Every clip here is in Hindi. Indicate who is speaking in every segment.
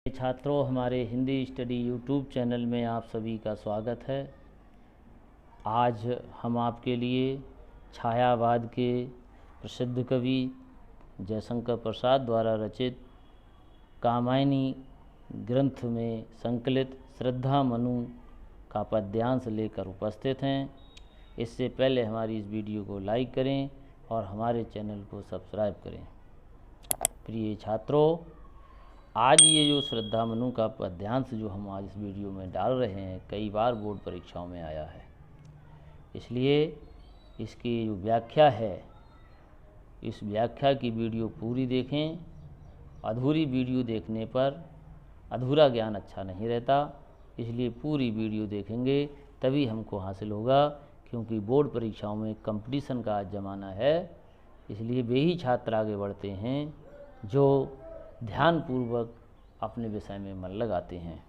Speaker 1: छात्रों, हमारे हिंदी स्टडी यूट्यूब चैनल में आप सभी का स्वागत है। आज हम आपके लिए छायावाद के प्रसिद्ध कवि जयशंकर प्रसाद द्वारा रचित कामायनी ग्रंथ में संकलित श्रद्धा मनु का पद्यांश लेकर उपस्थित हैं। इससे पहले हमारी इस वीडियो को लाइक करें और हमारे चैनल को सब्सक्राइब करें। प्रिय छात्रों, आज ये जो श्रद्धा मनु का पद्यांश जो हम आज इस वीडियो में डाल रहे हैं, कई बार बोर्ड परीक्षाओं में आया है, इसलिए इसकी जो व्याख्या है, इस व्याख्या की वीडियो पूरी देखें। अधूरी वीडियो देखने पर अधूरा ज्ञान अच्छा नहीं रहता, इसलिए पूरी वीडियो देखेंगे तभी हमको हासिल होगा, क्योंकि बोर्ड परीक्षाओं में कंपटीशन का आज ज़माना है। इसलिए वे ही छात्र आगे बढ़ते हैं जो ध्यानपूर्वक अपने विषय में मन लगाते हैं।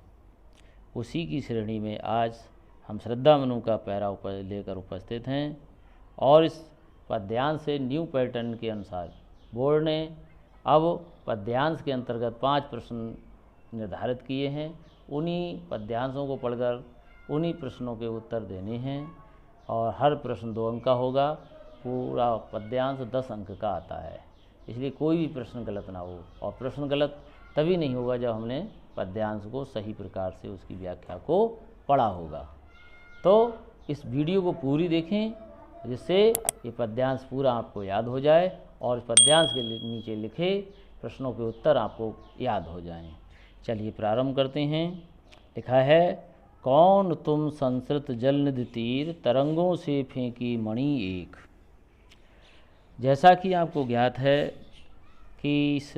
Speaker 1: उसी की श्रेणी में आज हम श्रद्धा मनु का पैरा लेकर उपस्थित हैं और इस पद्यांश से न्यू पैटर्न के अनुसार बोर्ड ने अब पद्यांश के अंतर्गत 5 प्रश्न निर्धारित किए हैं। उन्हीं पद्यांशों को पढ़कर उन्हीं प्रश्नों के उत्तर देने हैं और हर प्रश्न 2 अंक का होगा। पूरा पद्यांश 10 अंक का आता है, इसलिए कोई भी प्रश्न गलत ना हो। और प्रश्न गलत तभी नहीं होगा जब हमने पद्यांश को सही प्रकार से उसकी व्याख्या को पढ़ा होगा। तो इस वीडियो को पूरी देखें, जिससे ये पद्यांश पूरा आपको याद हो जाए और इस पद्यांश के नीचे लिखे प्रश्नों के उत्तर आपको याद हो जाएं। चलिए प्रारंभ करते हैं। लिखा है, कौन तुम संसृत जलनिधि तीर, तरंगों से फेंकी मणि एक। जैसा कि आपको ज्ञात है कि इस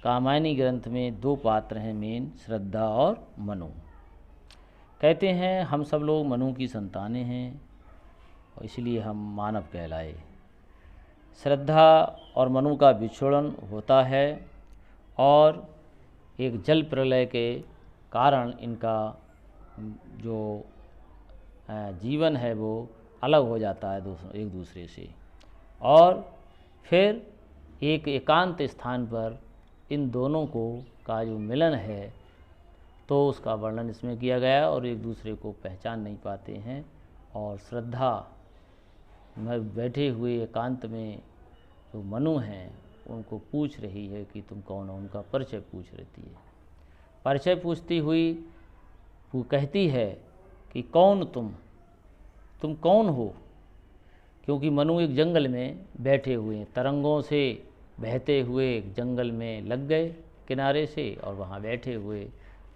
Speaker 1: कामायनी ग्रंथ में 2 पात्र हैं मेन, श्रद्धा और मनु। कहते हैं हम सब लोग मनु की संतानें हैं और इसलिए हम मानव कहलाए। श्रद्धा और मनु का विछोड़न होता है और एक जल प्रलय के कारण इनका जो जीवन है वो अलग हो जाता है एक दूसरे से, और फिर एक एकांत स्थान पर इन दोनों को का जो मिलन है तो उसका वर्णन इसमें किया गया और एक दूसरे को पहचान नहीं पाते हैं। और श्रद्धा में बैठे हुए एकांत में जो मनु हैं उनको पूछ रही है कि तुम कौन हो, उनका परिचय पूछ रही है। परिचय पूछती हुई वो कहती है कि कौन तुम कौन हो, क्योंकि मनु एक जंगल में बैठे हुए हैं, तरंगों से बहते हुए एक जंगल में लग गए किनारे से और वहाँ बैठे हुए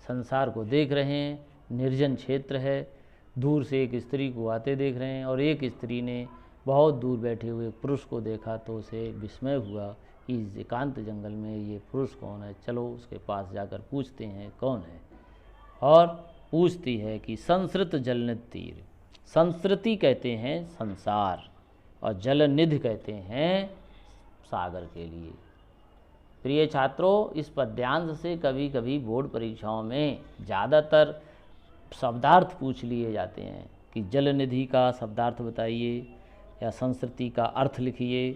Speaker 1: संसार को देख रहे हैं। निर्जन क्षेत्र है, दूर से एक स्त्री को आते देख रहे हैं और एक स्त्री ने बहुत दूर बैठे हुए पुरुष को देखा तो उसे विस्मय हुआ कि इस एकांत जंगल में ये पुरुष कौन है, चलो उसके पास जाकर पूछते हैं कौन है। और पूछती है कि संसृत जलनिधि तीर, संस्कृति कहते हैं संसार और जलनिधि कहते हैं सागर के लिए। प्रिय छात्रों, इस पद्यांश से कभी कभी बोर्ड परीक्षाओं में ज़्यादातर शब्दार्थ पूछ लिए जाते हैं कि जलनिधि का शब्दार्थ बताइए या संस्कृति का अर्थ लिखिए।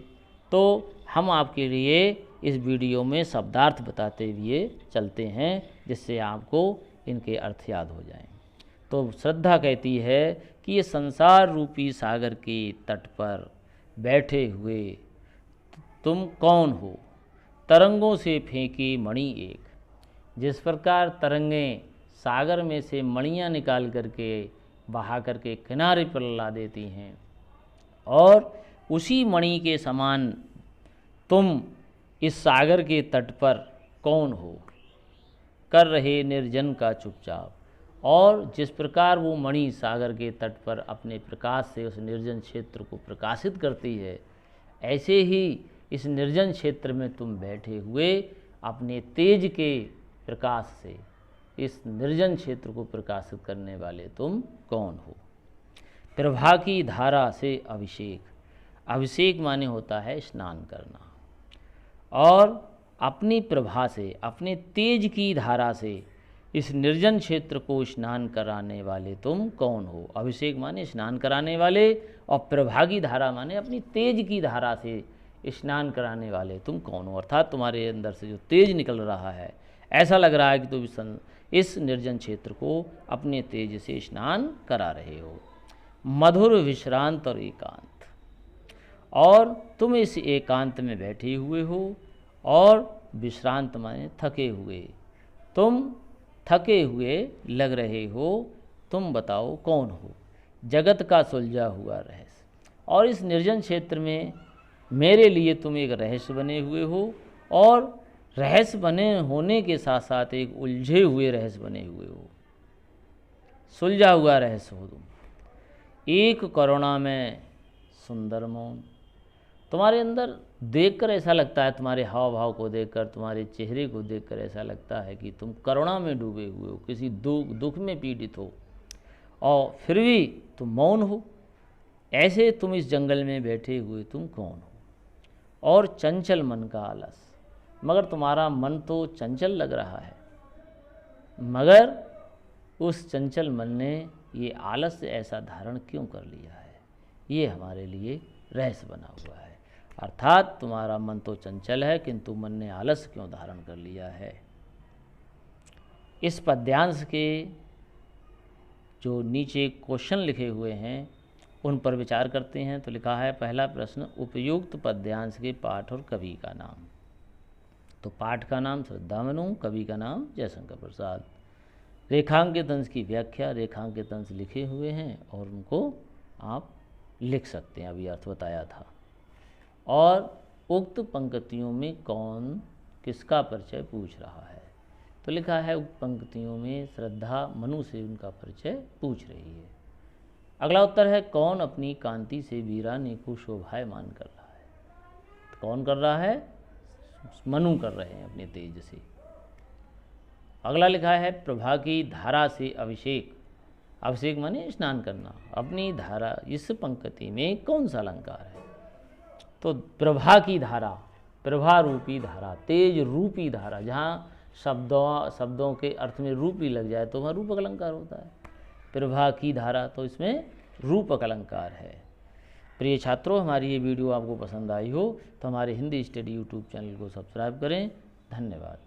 Speaker 1: तो हम आपके लिए इस वीडियो में शब्दार्थ बताते हुए चलते हैं, जिससे आपको इनके अर्थ याद हो जाएं। तो श्रद्धा कहती है कि ये संसार रूपी सागर के तट पर बैठे हुए तुम कौन हो, तरंगों से फेंकी मणि एक। जिस प्रकार तरंगें सागर में से मणियाँ निकाल करके बहा करके किनारे पर ला देती हैं, और उसी मणि के समान तुम इस सागर के तट पर कौन हो, कर रहे निर्जन का चुपचाप। और जिस प्रकार वो मणि सागर के तट पर अपने प्रकाश से उस निर्जन क्षेत्र को प्रकाशित करती है, ऐसे ही इस निर्जन क्षेत्र में तुम बैठे हुए अपने तेज के प्रकाश से इस निर्जन क्षेत्र को प्रकाशित करने वाले तुम कौन हो। प्रभा की धारा से अभिषेक, अभिषेक माने होता है स्नान करना, और अपनी प्रभा से अपने तेज की धारा से इस निर्जन क्षेत्र को स्नान कराने वाले तुम कौन हो। अभिषेक माने स्नान कराने वाले और प्रभा की धारा माने अपनी तेज की धारा से स्नान कराने वाले तुम कौन हो, अर्थात तुम्हारे अंदर से जो तेज निकल रहा है, ऐसा लग रहा है कि तुम इस निर्जन क्षेत्र को अपने तेज से स्नान करा रहे हो। मधुर विश्रांत और एकांत, और तुम इस एकांत में बैठे हुए हो और विश्रांत माने थके हुए, तुम थके हुए लग रहे हो। तुम बताओ कौन हो? जगत का सुलझा हुआ रहस्य, और इस निर्जन क्षेत्र में मेरे लिए तुम एक रहस्य बने हुए हो, और रहस्य बने होने के साथ साथ एक उलझे हुए रहस्य बने हुए हो, सुलझा हुआ रहस्य हो तुम। एक करुणा में सुंदर मौन, तुम्हारे अंदर देखकर ऐसा लगता है, तुम्हारे हाव भाव को देखकर, तुम्हारे चेहरे को देखकर ऐसा लगता है कि तुम करुणा में डूबे हुए हो, किसी दुख में पीड़ित हो, और फिर भी तुम मौन हो। ऐसे तुम इस जंगल में बैठे हुए तुम कौन हो? और चंचल मन का आलस, मगर तुम्हारा मन तो चंचल लग रहा है, मगर उस चंचल मन ने ये आलस्य ऐसा धारण क्यों कर लिया है? ये हमारे लिए रहस्य बना हुआ है। अर्थात तुम्हारा मन तो चंचल है, किंतु मन ने आलस्य क्यों धारण कर लिया है? इस पद्यांश के जो नीचे क्वेश्चन लिखे हुए हैं उन पर विचार करते हैं। तो लिखा है पहला प्रश्न, उपयुक्त पद्यांश के पाठ और कवि का नाम। तो पाठ का नाम श्रद्धा मनु, कवि का नाम जयशंकर प्रसाद। रेखांकित अंश की व्याख्या, रेखांकित अंश लिखे हुए हैं और उनको आप लिख सकते हैं, अभी अर्थ बताया था। और उक्त पंक्तियों में कौन किसका परिचय पूछ रहा है? तो लिखा है उक्त पंक्तियों में श्रद्धा मनु से उनका परिचय पूछ रही है। अगला उत्तर है, कौन अपनी कांति से वीरानी को शोभायमान कर रहा है? तो कौन कर रहा है? मनु कर रहे हैं अपने तेज से। अगला लिखा है, प्रभा की धारा से अभिषेक, अभिषेक माने स्नान करना, अपनी धारा, इस पंक्ति में कौन सा अलंकार है? तो प्रभा की धारा, प्रभा रूपी धारा, तेज रूपी धारा, जहाँ शब्दों के अर्थ में रूपी लग जाए तो वहाँ रूपक अलंकार होता है। प्रभा की धारा, तो इसमें रूपक अलंकार है। प्रिय छात्रों, हमारी ये वीडियो आपको पसंद आई हो तो हमारे हिंदी स्टडी यूट्यूब चैनल को सब्सक्राइब करें। धन्यवाद।